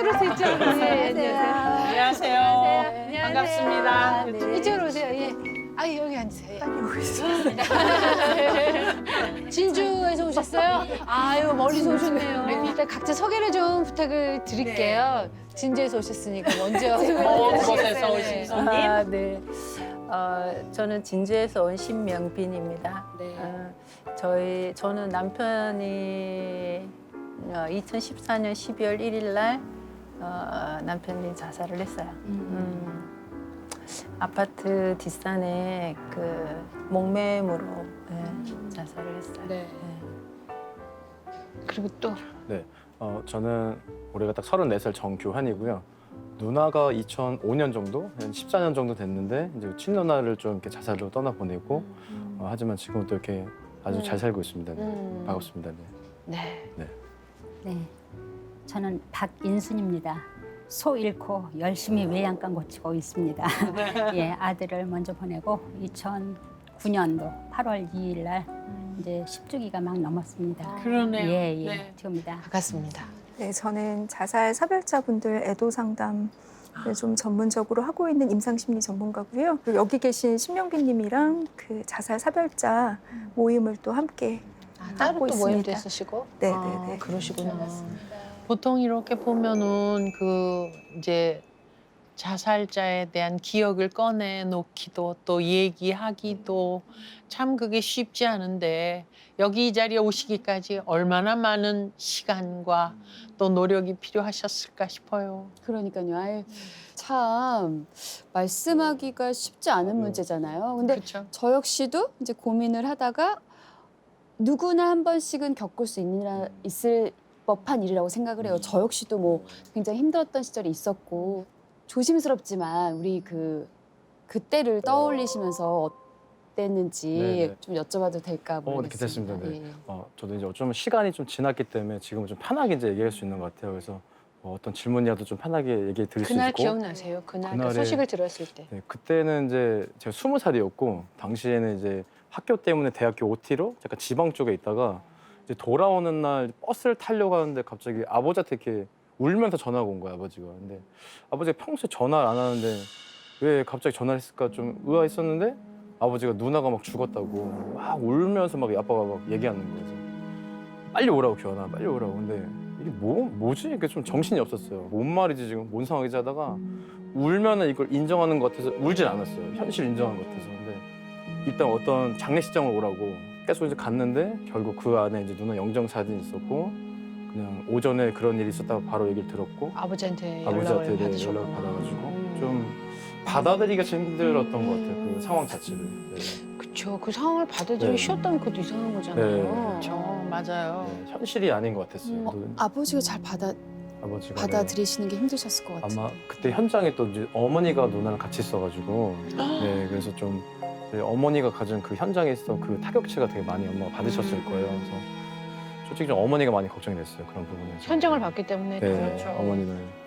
이쪽으로 오세요, 이쪽으로 오세요. 예, 안녕하세요. 안녕하세요. 반갑습니다. 네. 이쪽으로 오세요. 예. 아, 여기 앉으세요. 진주에서 오셨어요? 아유, 멀리서 오셨네요. 일단 각자 소개를 좀 부탁을 드릴게요. 진주에서 오셨으니까 먼저. 먼 곳에서 오신 손님. 네. 저는 진주에서 온 신명빈입니다. 네. 저는 남편이 2014년 12월 1일 날 남편이 자살을 했어요. 아파트 뒷산에 그 목매무로 자살을 했어요. 네. 그리고 또 네, 저는 올해가 딱 34살 정교환이고요. 누나가 2005년 정도, 한 14년 정도 됐는데 이제 친누나를 좀 이렇게 자살로 떠나보내고 하지만 지금은 또 이렇게 아주 잘 살고 있습니다. 네. 반갑습니다. 네. 네. 네, 저는 박인순입니다. 소 잃고 열심히 외양간 고치고 있습니다. 예, 아들을 먼저 보내고 2009년도 8월 2일 날 이제 10주기가 막 넘었습니다. 그러네요. 예, 예, 네. 지금입니다. 반갑습니다. 네, 저는 자살 사별자분들 애도 상담을 좀 전문적으로 하고 있는 임상심리 전문가고요. 그리고 여기 계신 신명빈님이랑 그 자살 사별자 모임을 또 함께 따로 하고 또 모임도 있습니다. 있으시고? 네, 아, 네, 네. 그러시구나. 보통 이렇게 보면은 그 이제 자살자에 대한 기억을 꺼내 놓기도 또 얘기하기도 참 그게 쉽지 않은데 여기 이 자리에 오시기까지 얼마나 많은 시간과 또 노력이 필요하셨을까 싶어요. 그러니까요. 아유, 참 말씀하기가 쉽지 않은 문제잖아요. 근데 그렇죠. 저 역시도 이제 고민을 하다가 누구나 한 번씩은 겪을 수 있을 법한 일이라고 생각을 해요. 저 역시도 뭐 굉장히 힘들었던 시절이 있었고 조심스럽지만 우리 그때를 떠올리시면서 어땠는지 네네. 좀 여쭤봐도 될까 모르겠습니다. 괜찮습니다. 네. 예. 저도 이제 어쩌면 시간이 좀 지났기 때문에 지금은 좀 편하게 이제 얘기할 수 있는 것 같아요. 그래서 어떤 질문이라도 좀 편하게 얘기해 드릴 수 그날 있고. 기억나세요? 그날 그 그날에- 소식을 들었을 때. 네, 그때는 이제 제가 20살이었고 당시에는 이제 학교 때문에 대학교 OT로 약간 지방 쪽에 있다가 이제 돌아오는 날 버스를 타려고 하는데 갑자기 아버지한테 이렇게 울면서 전화가 온 거야, 아버지가. 근데 아버지가 평소에 전화를 안 하는데 왜 갑자기 전화를 했을까 좀 의아했었는데 아버지가 누나가 막 죽었다고 막 울면서 막 아빠가 막 얘기하는 거예요. 그래서 빨리 오라고, 기현아, 빨리 오라고. 근데 이게 뭐지? 이게 좀 정신이 없었어요. 뭔 말이지 지금, 뭔 상황이지 하다가 울면은 이걸 인정하는 것 같아서 울진 않았어요. 현실 인정하는 것 같아서. 근데 일단 어떤 장례식장을 오라고 계속 이제 갔는데 결국 그 안에 이제 누나 영정 사진이 있었고 그냥 오전에 그런 일이 있었다고 바로 얘기를 들었고 아버지한테 아버지한테 연락을 네, 받으셨구나. 연락을 받아가지고 좀 받아들이기가 좀 힘들었던 것 같아요. 그 상황 자체를. 네. 그쵸. 그 상황을 받아들이기 네. 쉬웠다면 그것도 이상한 거잖아요. 네. 그렇죠. 맞아요. 네, 현실이 아닌 것 같았어요. 또 아버지가 잘 아버지가 받아들이시는 게 힘드셨을 것 같아요. 아마 그때 현장에 또 이제 어머니가 누나랑 같이 있어가지고 네, 그래서 좀 저희 어머니가 가진 그 현장에 있었던 그 타격체가 되게 많이 엄마가 받으셨을 거예요. 그래서 솔직히 좀 어머니가 많이 걱정이 됐어요. 그런 부분에서. 현장을 봤기 때문에 네, 그렇죠. 어머니는.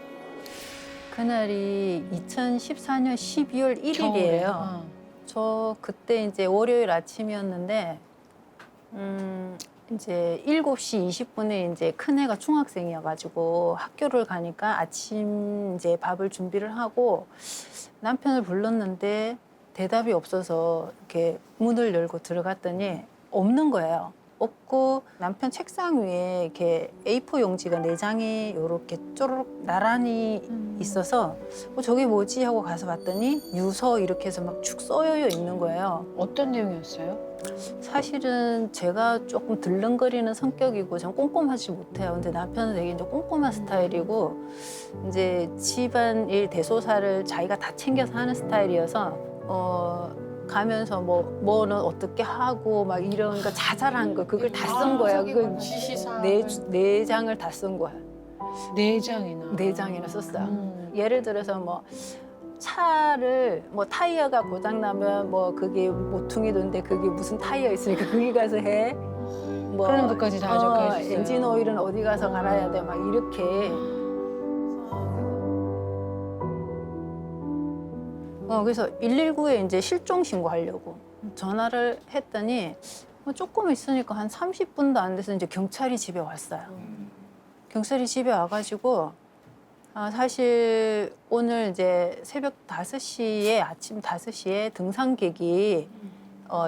그날이 2014년 12월 1일이에요. 겨울에. 저 그때 이제 월요일 아침이었는데 이제 7시 20분에 이제 큰애가 중학생이어가지고 학교를 가니까 아침 이제 밥을 준비를 하고 남편을 불렀는데 대답이 없어서 이렇게 문을 열고 들어갔더니 없는 거예요. 없고 남편 책상 위에 이렇게 A4 용지가 4장이 이렇게 쪼르륵 나란히 있어서 저게 뭐지 하고 가서 봤더니 유서 이렇게 해서 막 축 써여 있는 거예요. 어떤 내용이었어요? 사실은 제가 조금 들렁거리는 성격이고 전 꼼꼼하지 못해요. 근데 남편은 되게 이제 꼼꼼한 스타일이고 이제 집안일 대소사를 자기가 다 챙겨서 하는 스타일이어서 가면서 뭐는 어떻게 하고 막 이런 거 자잘한 거 그걸 다 쓴 거예요. 그걸 지시사. 네 장을 다 쓴 거야. 4장이나. 4장이나 썼어요. 예를 들어서 뭐 차를 뭐 타이어가 고장 나면 뭐 그게 모퉁이 돈데 그게 무슨 타이어 있으니까 거기 가서 해. 뭐 그런 것까지 다 적혀 있어요. 엔진 오일은 어디 가서 갈아야 돼 막 이렇게. 그래서 119에 이제 실종 신고하려고 전화를 했더니 조금 있으니까 한 30분도 안 돼서 이제 경찰이 집에 왔어요. 경찰이 집에 와가지고 사실 오늘 이제 새벽 5시에 아침 5시에 등산객이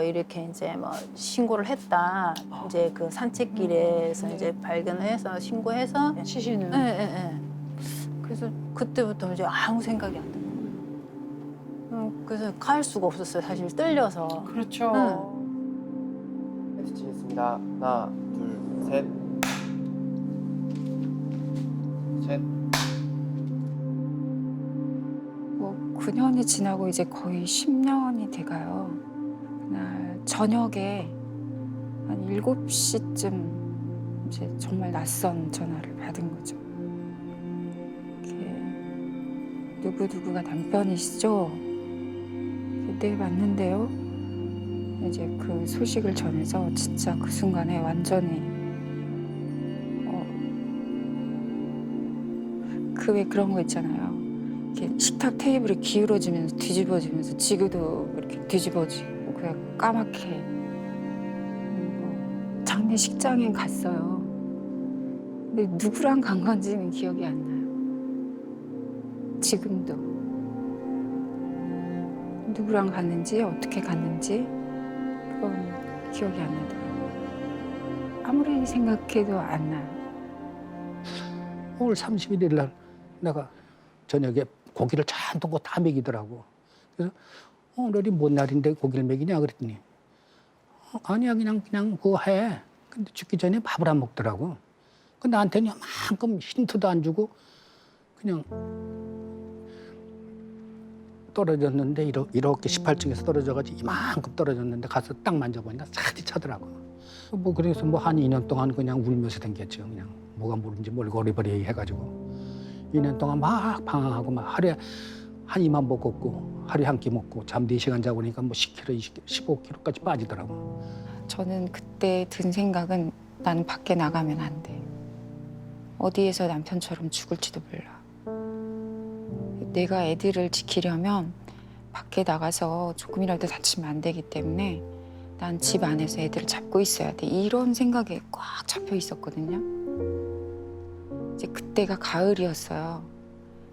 이렇게 이제 뭐 신고를 했다. 이제 그 산책길에서 이제 발견해서 신고해서 시신을. 예, 예, 예. 그래서 그때부터 이제 아무 생각이 안 드는 거예요. 그래서 갈 수가 없었어요. 사실 떨려서. 그렇죠. 헤드 치겠습니다. 하나, 둘, 셋. 셋. 뭐 9년이 지나고 이제 거의 10년이 돼가요. 그날 저녁에 한 7시쯤 이제 정말 낯선 전화를 받은 거죠. 이렇게 누구누구가 남편이시죠? 네, 맞는데요. 이제 그 소식을 전해서 진짜 그 순간에 완전히 그 왜 그런 거 있잖아요. 이렇게 식탁 테이블이 기울어지면서 뒤집어지면서 지그도 이렇게 뒤집어지고 그냥 까맣게 장례식장에 갔어요. 근데 누구랑 간 건지는 기억이 안 나요. 지금도 누구랑 갔는지 어떻게 갔는지 그건 기억이 안 나더라고요. 아무리 생각해도 안 나요. 5월 31일 날 내가 저녁에 고기를 잔뜩 다 먹이더라고. 그래서 오늘이 뭔 날인데 고기를 먹이냐 그랬더니 아니야 그냥 그거 해. 근데 죽기 전에 밥을 안 먹더라고. 그 나한테는 이만큼 힌트도 안 주고 그냥 떨어졌는데 이렇게 18층에서 떨어져가지고 이만큼 떨어졌는데 가서 딱 만져보니까 사디 차더라고. 뭐 그래서 뭐 한 2년 동안 그냥 울면서 댕겼죠. 그냥 뭐가 모르는지 모르고 어리버리 해가지고 2년 동안 막 방황하고 막 하루에 한 이만 못 걷고 하루에 한 끼 먹고 잠 4시간 자고 그러니까 뭐 10kg, 15kg까지 빠지더라고. 저는 그때 든 생각은 나는 밖에 나가면 안 돼. 어디에서 남편처럼 죽을지도 몰라. 내가 애들을 지키려면 밖에 나가서 조금이라도 다치면 안 되기 때문에 난 집 안에서 애들을 잡고 있어야 돼. 이런 생각에 꽉 잡혀 있었거든요. 이제 그때가 가을이었어요.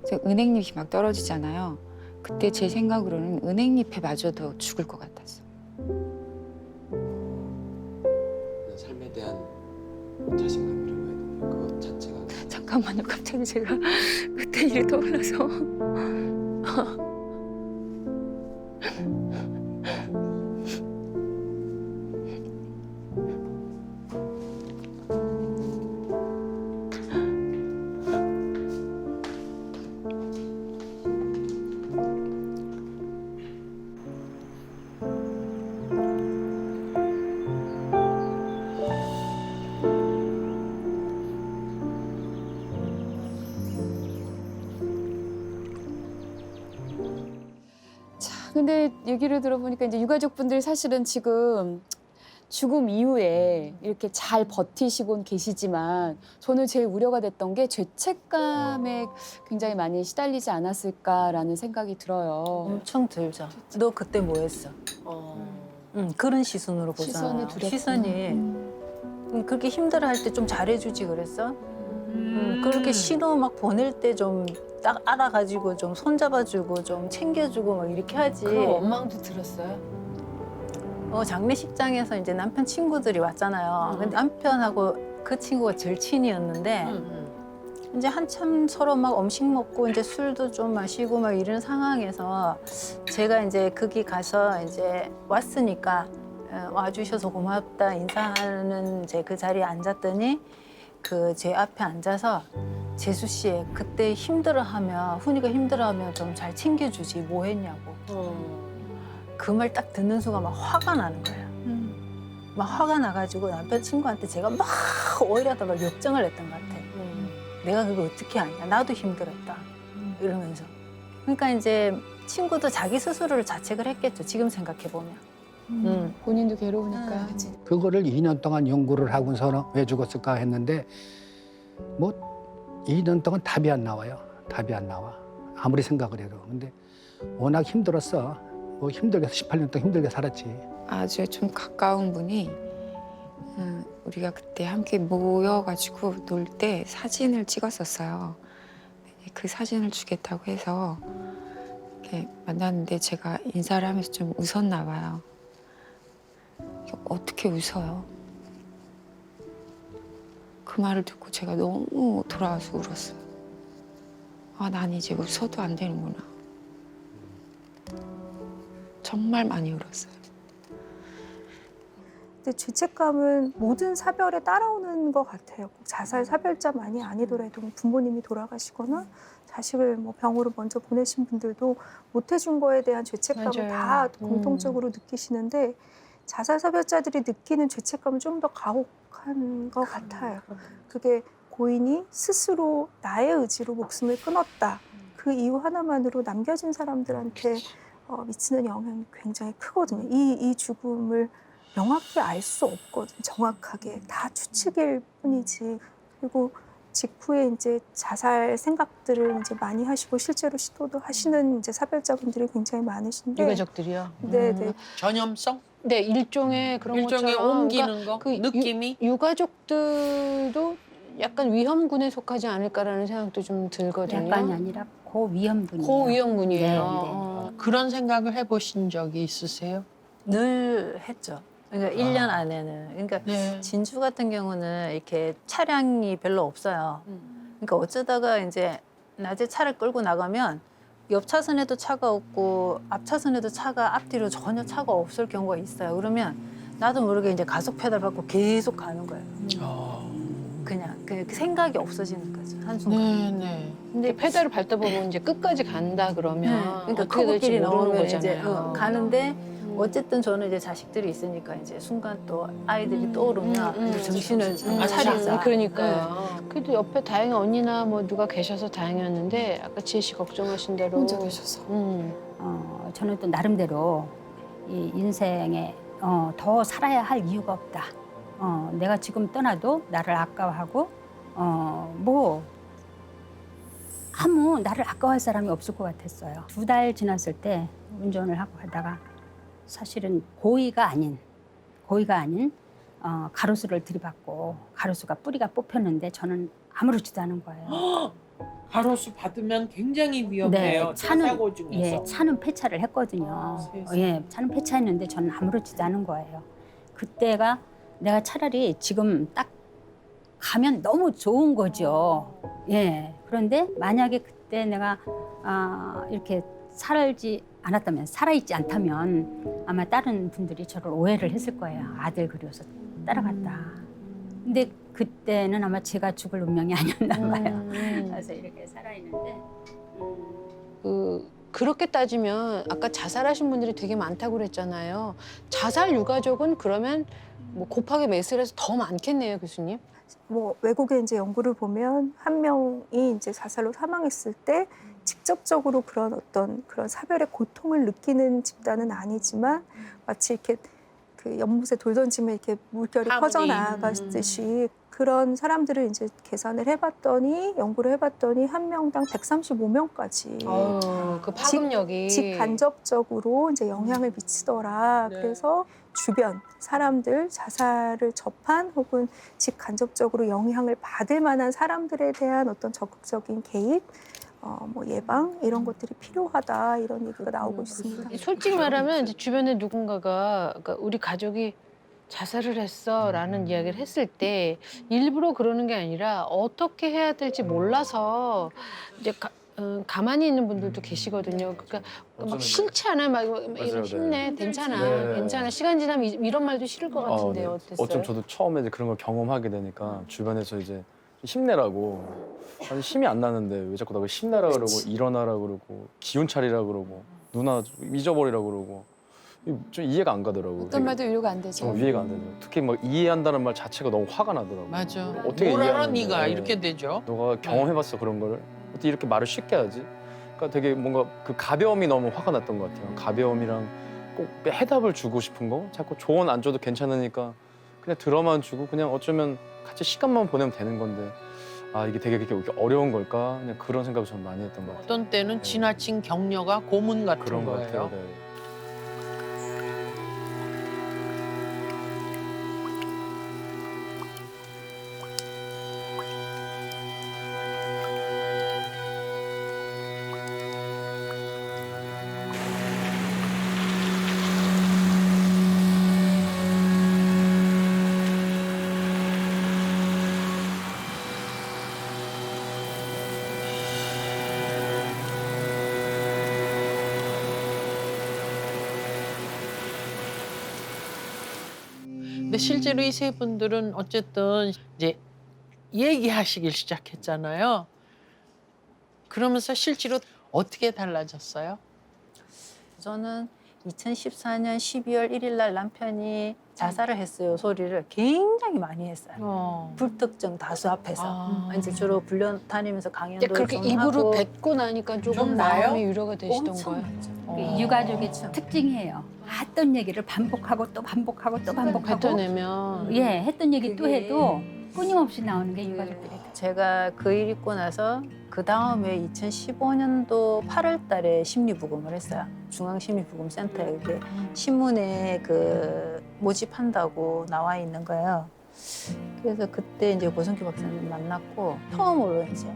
그래서 은행잎이 막 떨어지잖아요. 그때 제 생각으로는 은행잎에 맞아도 죽을 것 같았어. 삶에 대한 자신감이라고 해야 되나? 그것 자체가. 잠깐만요. 갑자기 제가 그때 일이 떠올라서. 근데 얘기를 들어보니까 이제 유가족분들 사실은 지금 죽음 이후에 이렇게 잘 버티시곤 계시지만 저는 제일 우려가 됐던 게 죄책감에 굉장히 많이 시달리지 않았을까라는 생각이 들어요. 엄청 들죠. 너 그때 뭐 했어? 그런 시선으로 보잖아요. 시선이 두렵구나. 시선이 그렇게 힘들어할 때 좀 잘해주지 그랬어? 그렇게 신호 막 보낼 때 좀 딱 알아가지고 좀 손잡아주고 좀 챙겨주고 막 이렇게 하지. 그 원망도 들었어요? 장례식장에서 이제 남편 친구들이 왔잖아요. 근데 남편하고 그 친구가 절친이었는데 이제 한참 서로 막 음식 먹고 이제 술도 좀 마시고 막 이런 상황에서 제가 이제 거기 가서 이제 왔으니까 와주셔서 고맙다 인사하는 이제 그 자리에 앉았더니 그 제 앞에 앉아서 재수 씨 그때 힘들어하면 훈이가 힘들어하면 좀 잘 챙겨주지 뭐 했냐고. 그 말 딱 듣는 순간 막 화가 나는 거예요. 막 화가 나가지고 남편 친구한테 제가 막 오히려 더 막 역정을 했던 것 같아. 내가 그거 어떻게 아냐. 나도 힘들었다. 이러면서. 그러니까 이제 친구도 자기 스스로를 자책을 했겠죠. 지금 생각해보면. 본인도 괴로우니까. 그거를 2년 동안 연구를 하고서는 왜 죽었을까 했는데 뭐 2년 동안 답이 안 나와요. 답이 안 나와. 아무리 생각을 해도. 근데 워낙 힘들었어. 뭐 힘들게 18년 동안 힘들게 살았지. 아주 좀 가까운 분이 우리가 그때 함께 모여가지고 놀 때 사진을 찍었었어요. 그 사진을 주겠다고 해서 이렇게 만났는데 제가 인사를 하면서 좀 웃었나 봐요. 어떻게 웃어요? 그 말을 듣고 제가 너무 돌아와서 울었어요. 아, 난 이제 웃어도 안 되는구나. 정말 많이 울었어요. 근데 죄책감은 모든 사별에 따라오는 것 같아요. 꼭 자살 사별자만이 아니더라도 부모님이 돌아가시거나 자식을 뭐 병으로 먼저 보내신 분들도 못 해준 거에 대한 죄책감을 맞아요. 다 공통적으로 느끼시는데 자살 사별자들이 느끼는 죄책감은 좀 더 가혹한 것 같아요. 그게 고인이 스스로 나의 의지로 목숨을 끊었다. 그 이유 하나만으로 남겨진 사람들한테 미치는 영향이 굉장히 크거든요. 이 죽음을 명확히 알 수 없거든요. 정확하게 다 추측일 뿐이지. 그리고 직후에 이제 자살 생각들을 이제 많이 하시고 실제로 시도도 하시는 이제 사별자분들이 굉장히 많으신데. 유가족들이요. 네, 네. 전염성? 네, 일종의 그런 일종의 것처럼 옮기는 거? 느낌이? 유가족들도 약간 위험군에 속하지 않을까라는 생각도 좀 들거든요. 약간이 아니라 고위험군이에요. 고위험군이에요. 네, 네. 어. 그런 생각을 해보신 적이 있으세요? 늘 했죠. 그러니까 1년 안에는. 그러니까 네. 진주 같은 경우는 이렇게 차량이 별로 없어요. 그러니까 어쩌다가 이제 낮에 차를 끌고 나가면 옆 차선에도 차가 없고 앞 차선에도 차가 앞뒤로 전혀 차가 없을 경우가 있어요. 그러면 나도 모르게 이제 가속 페달 밟고 계속 가는 거예요. 그냥 그 생각이 없어지는 거죠. 한순간. 네네. 근데 페달을 밟다 보면 이제 끝까지 간다 그러면 그러니까 어떻게 될지 커브길이 모르는 나오면 이제 거잖아요. 가는데 어쨌든 저는 이제 자식들이 있으니까 이제 순간 또 아이들이 떠오르면 이제 정신을 차리자. 그러니까요. 그래도 옆에 다행히 언니나 뭐 누가 계셔서 다행이었는데 아까 지혜 씨 걱정하신 대로 혼자 계셔서. 저는 또 나름대로 이 인생에 더 살아야 할 이유가 없다. 내가 지금 떠나도 나를 아까워하고 아무 나를 아까워할 사람이 없을 것 같았어요. 2달 지났을 때 운전을 하고 가다가 사실은 고의가 아닌 가로수를 들이받고 가로수가 뿌리가 뽑혔는데 저는 아무렇지도 않은 거예요. 가로수 받으면 굉장히 위험해요. 사고 중에서. 차는 폐차를 했거든요. 세상에. 예, 차는 폐차했는데 저는 아무렇지도 않은 거예요. 그때가 내가 차라리 지금 딱 가면 너무 좋은 거죠. 예. 그런데 만약에 그때 내가 이렇게 살아있지 않다면 아마 다른 분들이 저를 오해를 했을 거예요. 아들 그려서 따라갔다. 근데 그때는 아마 제가 죽을 운명이 아니었나 봐요. 그래서 이렇게 살아있는데. 그렇게 따지면 아까 자살하신 분들이 되게 많다고 그랬잖아요. 자살 유가족은 그러면 뭐 곱하기 몇을 해서 더 많겠네요, 교수님. 뭐 외국의 이제 연구를 보면 한 명이 이제 자살로 사망했을 때 직접적으로 그런 사별의 고통을 느끼는 집단은 아니지만 마치 이렇게 그 연못에 돌 던지면 이렇게 물결이 퍼져나가듯이 그런 사람들을 이제 계산을 해봤더니 연구를 해봤더니 한 명당 135명까지 그 파급력이 직간접적으로 이제 영향을 미치더라. 네. 그래서 주변 사람들 자살을 접한 혹은 직간접적으로 영향을 받을 만한 사람들에 대한 어떤 적극적인 개입, 뭐 예방 이런 것들이 필요하다 이런 얘기가 나오고 있습니다. 솔직히 말하면 이제 주변에 누군가가 그러니까 우리 가족이 자살을 했어라는 이야기를 했을 때 일부러 그러는 게 아니라 어떻게 해야 될지 몰라서 이제 가만히 있는 분들도 계시거든요. 그러니까 막 싫지 않아요. 막 맞아요, 힘내, 네. 괜찮아, 네. 괜찮아. 시간 지나면 이런 말도 싫을 것 같은데요. 네. 어땠어요? 어쩜 저도 처음에 이제 그런 걸 경험하게 되니까 주변에서 이제 힘내라고 아니 힘이 안 나는데 왜 자꾸 나를 힘내라 그러고 일어나라 그러고 기운 차리라 그러고 누나 잊어버리라 그러고 좀 이해가 안 가더라고요. 어떤 말도 위로가 안 되죠. 좀 이해가 안 되죠. 특히 막 이해한다는 말 자체가 너무 화가 나더라고요. 맞아. 어떻게 뭘 알아 이해하는데. 네가 이렇게 되죠. 너가 경험해봤어 그런 거를 어떻게 이렇게 말을 쉽게 하지? 그러니까 되게 뭔가 그 가벼움이 너무 화가 났던 것 같아요. 가벼움이랑 꼭 해답을 주고 싶은 거 자꾸 조언 안 줘도 괜찮으니까 그냥 들어만 주고 그냥 어쩌면 같이 시간만 보내면 되는 건데 아 이게 되게 그렇게 어려운 걸까? 그냥 그런 생각을 좀 많이 했던 것 같아요. 어떤 때는 지나친 격려가 고문 같은 그런 것 거예요. 같아요. 네. 근데 실제로 이 세 분들은 어쨌든 이제 얘기하시길 시작했잖아요. 그러면서 실제로 어떻게 달라졌어요? 저는 2014년 12월 1일 날 남편이 자살을 했어요. 소리를 굉장히 많이 했어요. 불특정 다수 앞에서. 아. 이제 주로 불려 다니면서 강연도 근데 그렇게 좀 입으로 하고. 뵙고 나니까 조금 좀 나아요? 마음이 위로가 되시던 엄청 거예요. 많죠. 육아족의 특징이에요. 했던 얘기를 반복하고 또 반복하고 또 반복하고 뱉어내면 예 했던 얘기 또 그게- 해도 끊임없이 나오는 게 육아족들의 제가 그 일 있고 나서 그 다음에 2015년도 8월 달에 심리부검을 했어요. 중앙심리부검센터에 이렇게 신문에 그 모집한다고 나와 있는 거예요. 그래서 그때 이제 고성규 박사님 만났고 처음으로 이제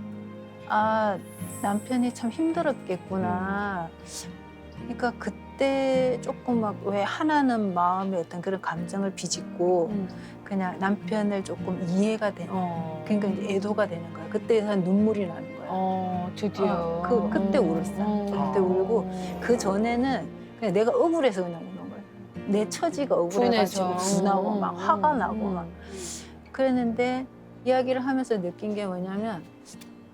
아 남편이 참 힘들었겠구나. 그러니까 그때 조금 막 왜 하나는 마음의 어떤 그런 감정을 비집고 그냥 남편을 조금 이해가 되는 그러니까 이제 애도가 되는 거야. 그때에서 눈물이 나는 거야. 드디어. 그때 울었어. 그때 울고 그 전에는 그냥 내가 억울해서 그냥 우는 거야. 내 처지가 억울해가지고 분하고 막 화가 나고 막 그랬는데 이야기를 하면서 느낀 게 뭐냐면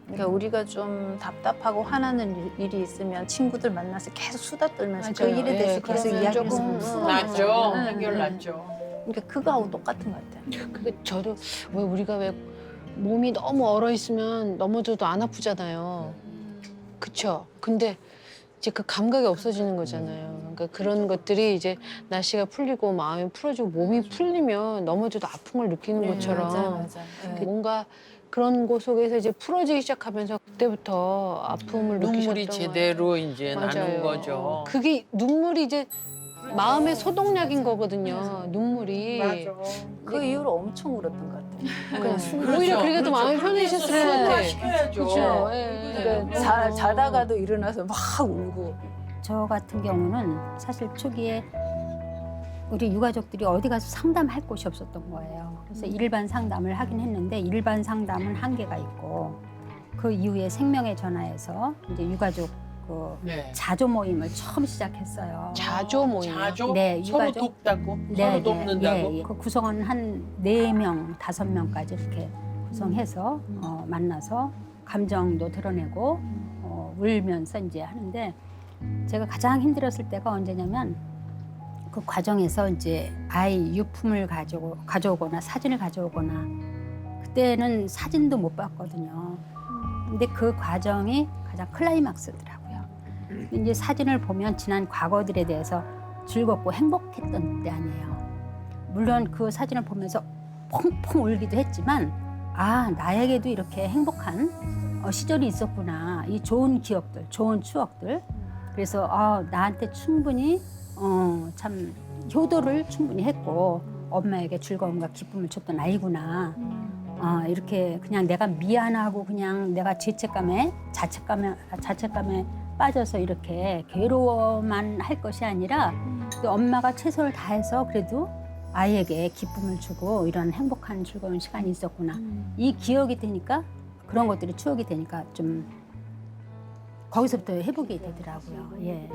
그러니까 우리가 좀 답답하고 화나는 일이 있으면 친구들 만나서 계속 수다 떨면서 그 맞아요. 일에 대해서 예, 계속 그러면 이야기를 조금 하면 풀어요. 났죠. 응, 해결 응. 났죠. 그러니까 그거하고 똑같은 것 같아요. 그게 저도 왜 우리가 왜 몸이 너무 얼어 있으면 넘어져도 안 아프잖아요. 그쵸? 근데 이제 그 감각이 없어지는 거잖아요. 그러니까 그런 것들이 이제 날씨가 풀리고 마음이 풀어지고 몸이 풀리면 넘어져도 아픈 걸 느끼는 것처럼 맞아. 그 뭔가 그런 곳 속에서 이제 풀어지기 시작하면서 그때부터 아픔을 느끼셨던 눈물이 거예요. 제대로 이제 나는 맞아요. 거죠. 그게 눈물이 이제 마음의 소독약인 거거든요. 눈물이. 그 이후로 엄청 울었던 것 같아요. 그냥 순간 오히려 그러니까 더 마음이 편해지셨을 것 같아. 시켜야죠. 그렇죠. 예. 그러니까 자다가도 일어나서 막 울고. 저 같은 경우는 사실 초기에 우리 유가족들이 어디 가서 상담할 곳이 없었던 거예요. 그래서 일반 상담을 하긴 했는데 일반 상담은 한계가 있고 그 이후에 생명의 전화에서 이제 유가족 그 네. 자조 모임을 처음 시작했어요. 자조 모임. 자조? 네, 서로 유가족. 돕다고? 서로 돕는다고? 예. 그 구성원 한 4명, 5명까지 이렇게 구성해서 만나서 감정도 드러내고 울면서 이제 하는데 제가 가장 힘들었을 때가 언제냐면 그 과정에서 이제 아이 유품을 가져오거나 사진을 가져오거나 그때는 사진도 못 봤거든요. 근데 그 과정이 가장 클라이막스더라고요. 이제 사진을 보면 지난 과거들에 대해서 즐겁고 행복했던 때 아니에요. 물론 그 사진을 보면서 펑펑 울기도 했지만 아 나에게도 이렇게 행복한 시절이 있었구나. 이 좋은 기억들, 좋은 추억들. 그래서 나한테 충분히 참 효도를 충분히 했고 엄마에게 즐거움과 기쁨을 줬던 아이구나. 이렇게 그냥 내가 미안하고 그냥 내가 자책감에 빠져서 이렇게 괴로워만 할 것이 아니라 또 엄마가 최선을 다해서 그래도 아이에게 기쁨을 주고 이런 행복한 즐거운 시간이 있었구나. 이 기억이 되니까 그런 것들이 추억이 되니까 좀 거기서부터 회복이 되더라고요. 예.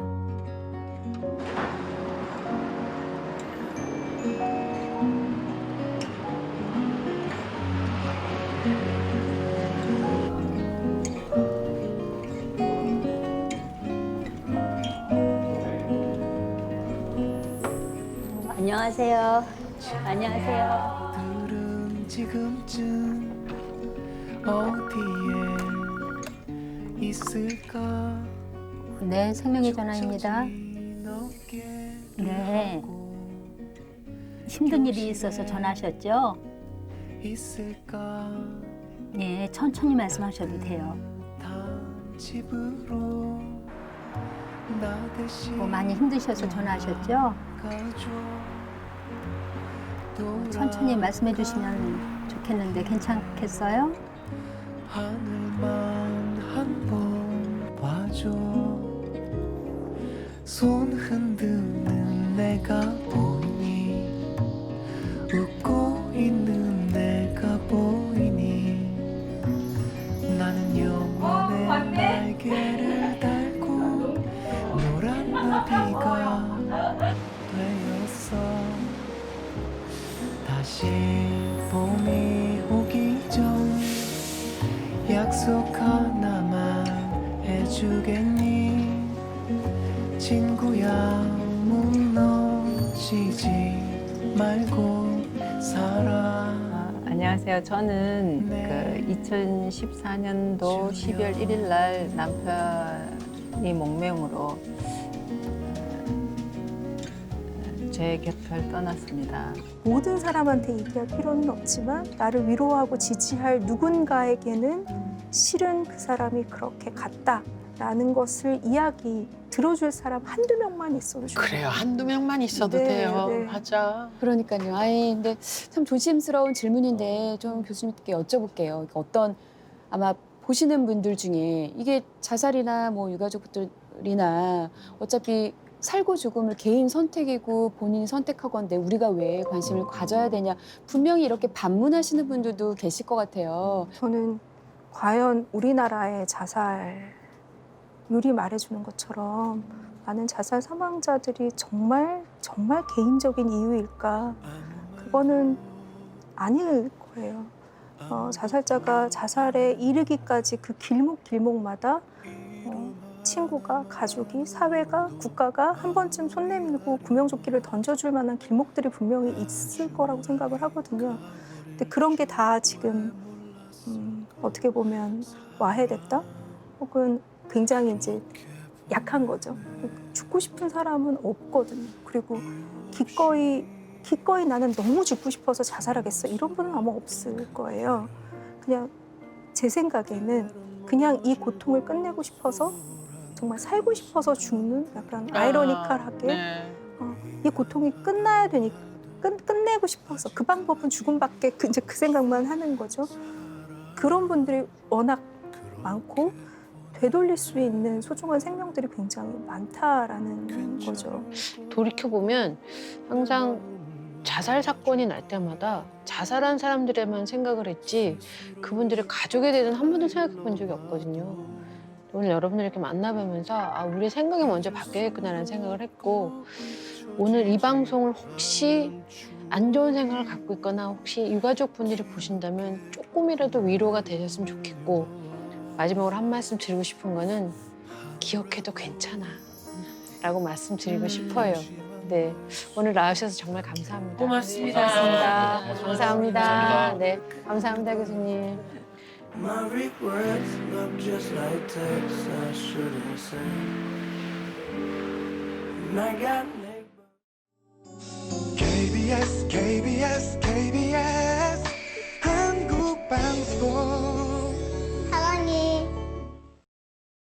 안녕하세요. 안녕하세요. 들은 지금쯤 어디에 있을까? 네, 생명의 전화입니다. 네. 힘든 일이 있어서 전화하셨죠? 있을까? 네, 천천히 말씀하셔도 돼요. 집으로 나 대신 뭐 많이 힘드셔서 전화하셨죠? 천천히 말씀해 주시면 좋겠는데 괜찮겠어요? 하늘만 한번 봐줘. 손 흔드는 내가 보이니 웃고 있는 내가 보이니 나는 영원의 날개를 달고 노란 나비가 되었어. 봄이 오기 전 약속 하나만 해주겠니 친구야 무너지지 말고 살아. 안녕하세요. 저는 그 2014년도 12월 1일 날 남편이 목매음으로 제 곁을 떠났습니다. 모든 사람한테 얘기할 필요는 없지만 나를 위로하고 지지할 누군가에게는 실은 그 사람이 그렇게 갔다라는 것을 이야기 들어줄 사람 한두 명만 있어도 좋아요. 그래요. 한두 명만 있어도 네, 돼요. 네. 맞아. 그러니까요. 아이, 근데 참 조심스러운 질문인데 좀 교수님께 여쭤볼게요. 어떤 아마 보시는 분들 중에 이게 자살이나 뭐 유가족들이나 어차피 살고 죽음을 개인 선택이고 본인이 선택하건데 우리가 왜 관심을 가져야 되냐 분명히 이렇게 반문하시는 분들도 계실 것 같아요. 저는 과연 우리나라의 자살률이 말해주는 것처럼 많은 자살 사망자들이 정말 개인적인 이유일까? 그거는 아닐 거예요. 자살자가 자살에 이르기까지 그 길목마다 친구가, 가족이, 사회가, 국가가 한 번쯤 손 내밀고 구명조끼를 던져줄 만한 길목들이 분명히 있을 거라고 생각을 하거든요. 근데 그런 게 다 지금 어떻게 보면 와해됐다? 혹은 굉장히 이제 약한 거죠. 죽고 싶은 사람은 없거든요. 그리고 기꺼이 나는 너무 죽고 싶어서 자살하겠어. 이런 분은 아마 없을 거예요. 그냥 제 생각에는 그냥 이 고통을 끝내고 싶어서 정말 살고 싶어서 죽는 약간 아이러니컬하게 네. 이 고통이 끝나야 되니까 끝내고 싶어서 그 방법은 죽음밖에 이제 그 생각만 하는 거죠. 그런 분들이 워낙 많고 되돌릴 수 있는 소중한 생명들이 굉장히 많다라는 거죠. 돌이켜보면 항상 자살 사건이 날 때마다 자살한 사람들에만 생각을 했지 그분들의 가족에 대해서는 한 번도 생각해 본 적이 없거든요. 오늘 여러분을 이렇게 만나뵈면서 우리의 생각이 먼저 바뀌어야겠구나라는 생각을 했고 오늘 이 방송을 혹시 안 좋은 생각을 갖고 있거나 혹시 유가족 분들이 보신다면 조금이라도 위로가 되셨으면 좋겠고 마지막으로 한 말씀 드리고 싶은 거는 기억해도 괜찮아 라고 말씀드리고 싶어요. 네, 오늘 나와주셔서 정말 감사합니다. 고맙습니다. 고맙습니다. 감사합니다. 네, 감사합니다 교수님. My regrets look just like texts I shouldn't send. And I got KBS, KBS, KBS